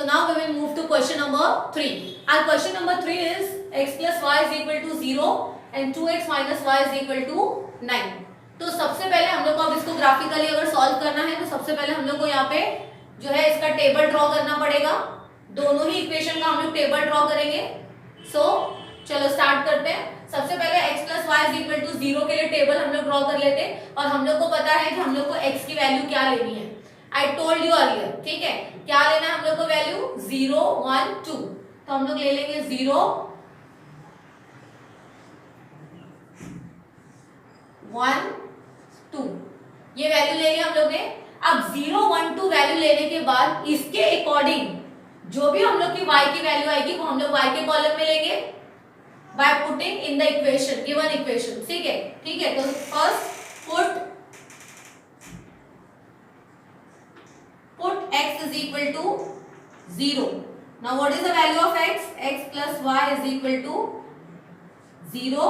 So now we will move to question number 3. Our question number 3 is x plus y is equal to 0 and 2x minus y is equal to 9. तो सबसे पहले हम लोग को अब इसको graphically अगर सॉल्व करना है तो सबसे पहले हम लोग को यहाँ पे जो है इसका टेबल ड्रॉ करना पड़ेगा। दोनों ही इक्वेशन का हम लोग टेबल ड्रॉ करेंगे। चलो स्टार्ट करते हैं। सबसे पहले x plus y is equal to 0 के लिए टेबल हम लोग ड्रॉ कर लेते हैं और हम लोग को पता है कि हम लोग को x की वैल्यू क्या लेनी है। आई टोल्ड यू अर्लियर, ठीक है। क्या लेना है हम लोग को वैल्यू 0 1 2। तो हम लोग ले लेंगे 0 1 2, ये वैल्यू ले लिया हम लोग ने। अब 0 1 2 वैल्यू लेने के बाद इसके अकॉर्डिंग जो भी हम लोग की y की वैल्यू आएगी वो हम लोग y के कॉलम में लेंगे by putting in the equation, given equation, ठीक है। ठीक है, तो first put x is equal to 0. Now what is the value of x? X plus y is equal to 0.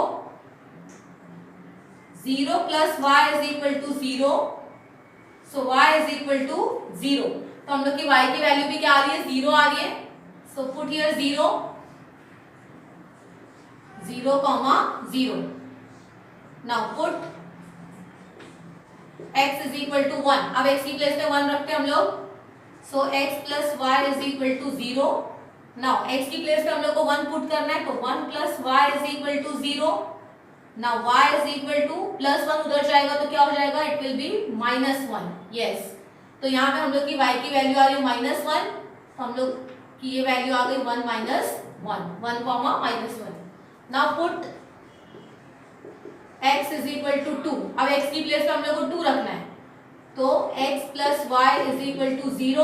0 plus y is equal to 0. So y is equal to 0. तो हम लोग की y की वैल्यू भी क्या आ रही है? 0 आ रही है। So put here 0 0 comma 0. Now put x is equal to 1. अब x की प्लेस पे 1 रखते हैं हम लोग। So x plus y is equal to 0. Now x की प्लेस पे हम लोग को 1 पुट करना है तो 1 plus y is equal to 0. Now y is equal to plus 1 उधर जाएगा तो क्या हो जाएगा? It will be minus 1. Yes. तो यहाँ पे हम लोग की y की वैल्यू आ रही है -1, तो हम लोग की ये वैल्यू आ गई 1 minus 1, 1 comma minus 1. Now put x is equal to 2. अब x की प्लेस पे हम लोग को 2 रखना है तो x plus y is equal to 0.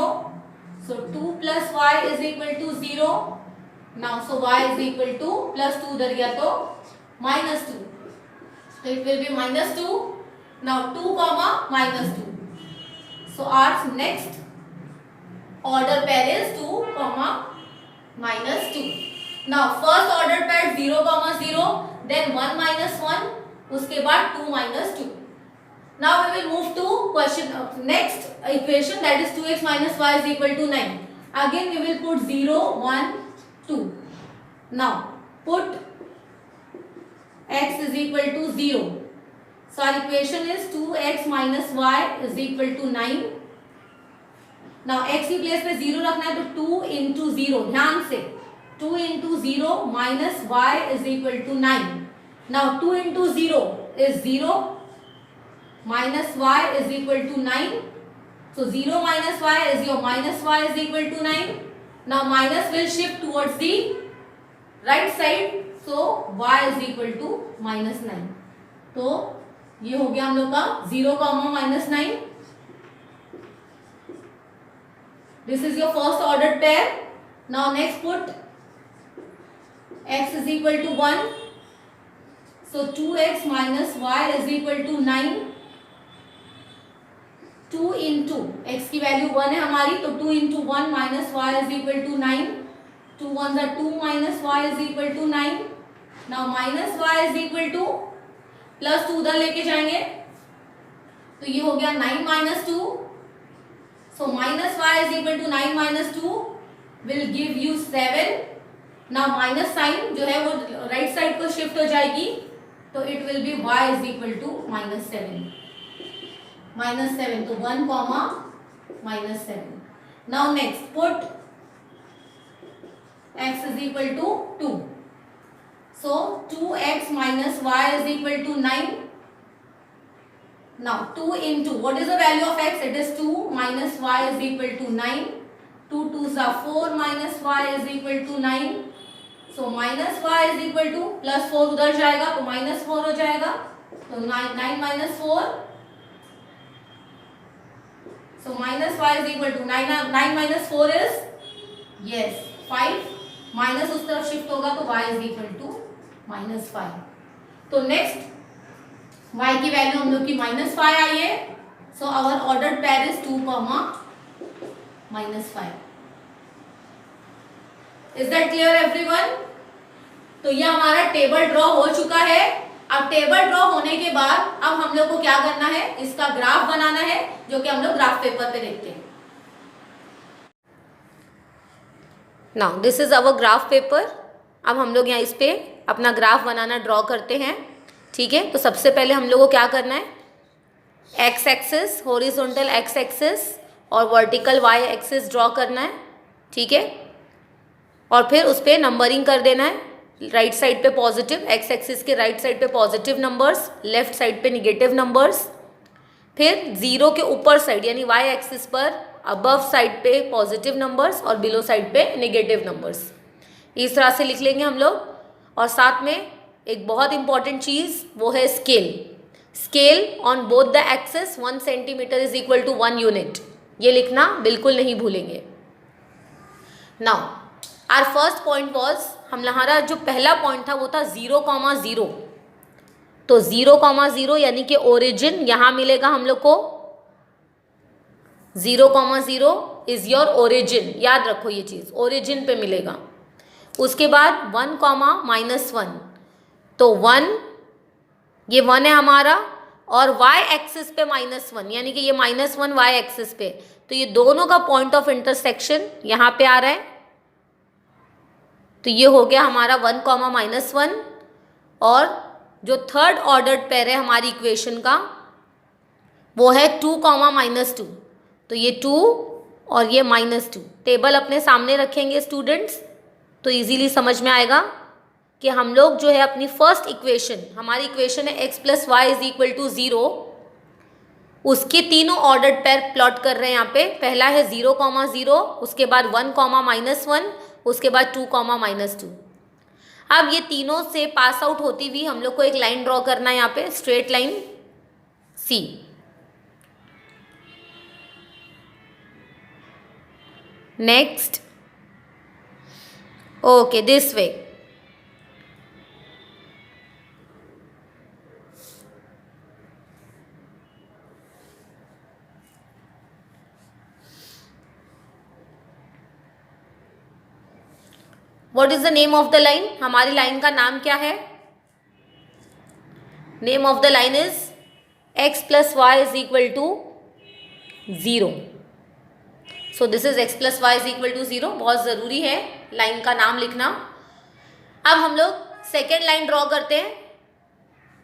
So 2 plus y is equal to 0. Now so y is equal to plus 2 उधर गया तो -2. So it will be -2. Now 2 comma -2. So our next order pair is 2 comma -2. Now first order pair 0 comma 0, then 1 minus 1, उसके बाद 2 minus 2. Now we will move to question next equation, that is 2x minus y is equal to 9. Again we will put 0 1 2. Now put x is equal to 0. So our equation is 2x minus y is equal to 9. Now x की place पे 0 रखना है तो 2 into 0, ध्यान से 2 into 0 minus y is equal to 9. Now 2 into 0 is 0 minus y is equal to 9. So 0 minus y is your minus y is equal to 9. Now minus will shift towards the right side. So y is equal to -9. तो ये हो गया हम लोग का 0 comma -9. This is your first ordered pair. Now next put x is equal to 1. So 2x minus y is equal to 9. 2 into x की value 1 है हमारी तो 2 into 1 minus y is equal to 9. 2 1s are 2 minus y is equal to 9. Now minus y is equal to plus 2 उधर लेके जाएंगे तो ये हो गया 9 minus 2. So minus y is equal to 9 minus 2 will give you 7. Now minus sign जो है वो राइट साइड को शिफ्ट हो जाएगी तो it will be y is equal to -7. -7 तो 1 comma -7. Now next put x is equal to 2. So 2x minus y is equal to 9. Now 2 into what is the value of x? It is 2 minus y is equal to 9. 2 2s are 4 minus y is equal to 9. So minus y is equal to plus 4 उधर जाएगा तो -4 हो जाएगा तो 9 minus 4. So minus y is equal to 9 minus 4 is yes 5. Minus उस तरफ shift होगा तो y is equal to -5. तो नेक्स्ट y की वैल्यू हम लोग की -5 आई है. So our ordered pair is 2 comma -5. Is that clear everyone? तो ये हमारा टेबल ड्रॉ हो चुका है. अब टेबल ड्रॉ होने के बाद अब हम लोग को क्या करना है? इसका ग्राफ बनाना है जो कि हम लोग ग्राफ पेपर पे देखते हैं. Now this is our graph paper. अब हम लोग यहाँ इस पे अपना ग्राफ बनाना ड्रॉ करते हैं, ठीक है। तो सबसे पहले हम लोग को क्या करना है, x axis, horizontal x axis और वर्टिकल वाई एक्सिस ड्रॉ करना है, ठीक है। और फिर उस पर नंबरिंग कर देना है, राइट साइड पे पॉजिटिव, एक्स एक्सिस के राइट साइड पे पॉजिटिव नंबर्स, लेफ्ट साइड पे निगेटिव नंबर्स। फिर जीरो के ऊपर साइड यानी वाई एक्सिस पर अबव साइड पे पॉजिटिव नंबर्स और बिलो साइड पे नेगेटिव नंबर्स। इस तरह से लिख लेंगे हम लोग। और साथ में एक बहुत इंपॉर्टेंट चीज़ वो है scale. Scale on both the axis 1 centimetre is equal to 1 unit, ये लिखना बिल्कुल नहीं भूलेंगे। Now our first point was, हमारा जो पहला पॉइंट था वो था 0,0। तो 0,0 यानी कि ओरिजिन यहाँ मिलेगा हम लोग को। 0,0 इज योर ओरिजिन, याद रखो ये चीज़, ओरिजिन पे मिलेगा। उसके बाद 1,-1, तो 1, ये 1 है हमारा, और y एक्सिस पे -1 यानी कि ये -1 y एक्सिस पे, तो ये दोनों का पॉइंट ऑफ इंटरसेक्शन यहाँ पे आ रहा है। तो ये हो गया हमारा 1,-1, और जो थर्ड ऑर्डर्ड पेयर है हमारी इक्वेशन का वो है 2,-2। तो ये 2 और ये -2। टेबल अपने सामने रखेंगे स्टूडेंट्स, तो इजीली समझ में आएगा कि हम लोग जो है अपनी फर्स्ट इक्वेशन, हमारी इक्वेशन है x + y = 0, उसके तीनों ऑर्डर्ड पेयर प्लॉट कर रहे हैं यहाँ पे। पहला है 0,0, उसके बाद 1,-1, उसके बाद 2,-2। अब ये तीनों से पास आउट होती हुई हम लोग को एक लाइन ड्रॉ करना है यहाँ पे, straight line C। Next, okay, this way. What is the name of the line? हमारी लाइन का नाम क्या है? Name of the line is x + y = 0। So this is x + y = 0। बहुत ज़रूरी है लाइन का नाम लिखना। अब हम लोग सेकेंड लाइन ड्रॉ करते हैं।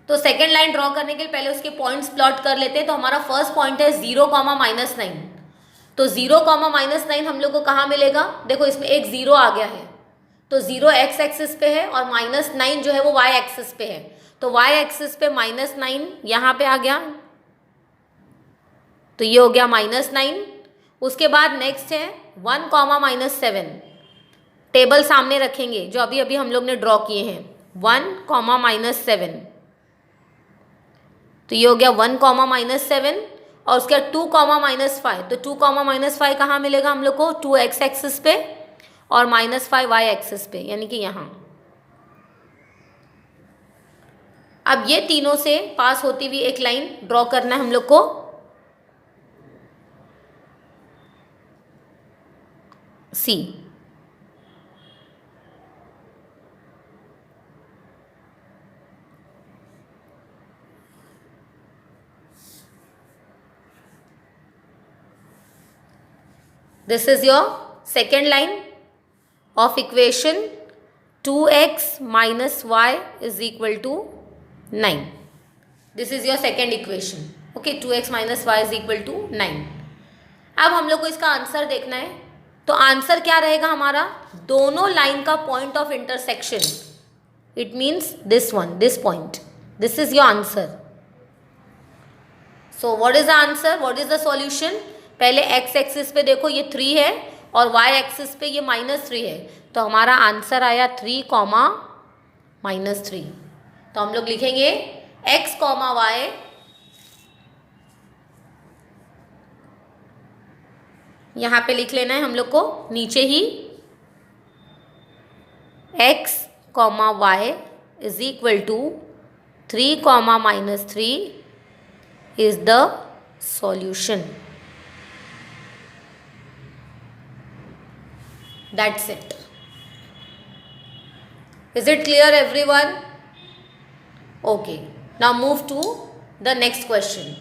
तो सेकेंड लाइन ड्रॉ करने के लिए पहले उसके पॉइंट्स प्लॉट कर लेते हैं। तो हमारा फर्स्ट पॉइंट है 0,-9। तो 0,-9 हम लोग को कहाँ मिलेगा? देखो इसमें एक 0 आ गया है, तो 0 x एक्सिस पे है और -9 जो है वो y एक्सिस पे है। तो y एक्सिस पे -9 यहाँ पे आ गया, तो ये हो गया -9। उसके बाद नेक्स्ट है 1,-7। टेबल सामने रखेंगे जो अभी अभी हम लोग ने ड्रॉ किए हैं, 1,-7। तो ये हो गया 1,-7, और उसके बाद 2,-5। तो 2,-5 कहाँ मिलेगा हम लोग को? 2x एक्सिस पे और -5 y एक्सिस पे, यानी कि यहाँ। अब ये तीनों से पास होती हुई एक लाइन ड्रॉ करना है हम लोग को। C। This is your second line of equation 2x - y = 9. This is your second equation. Okay, 2x - y = 9. अब हम लोग को इसका आंसर देखना है। तो आंसर क्या रहेगा हमारा? दोनों लाइन का point of intersection, it means this one, this point, this is your answer. So what is the answer? What is the solution? पहले x एक्सिस पे देखो ये 3 है और y एक्सिस पे ये -3 है, तो हमारा आंसर आया 3, -3। तो हम लोग लिखेंगे x, y यहाँ पे लिख लेना है हम लोग को नीचे ही, x, y = 3, -3 is the solution. That's it. Is it clear everyone? Okay. Now move to the next question.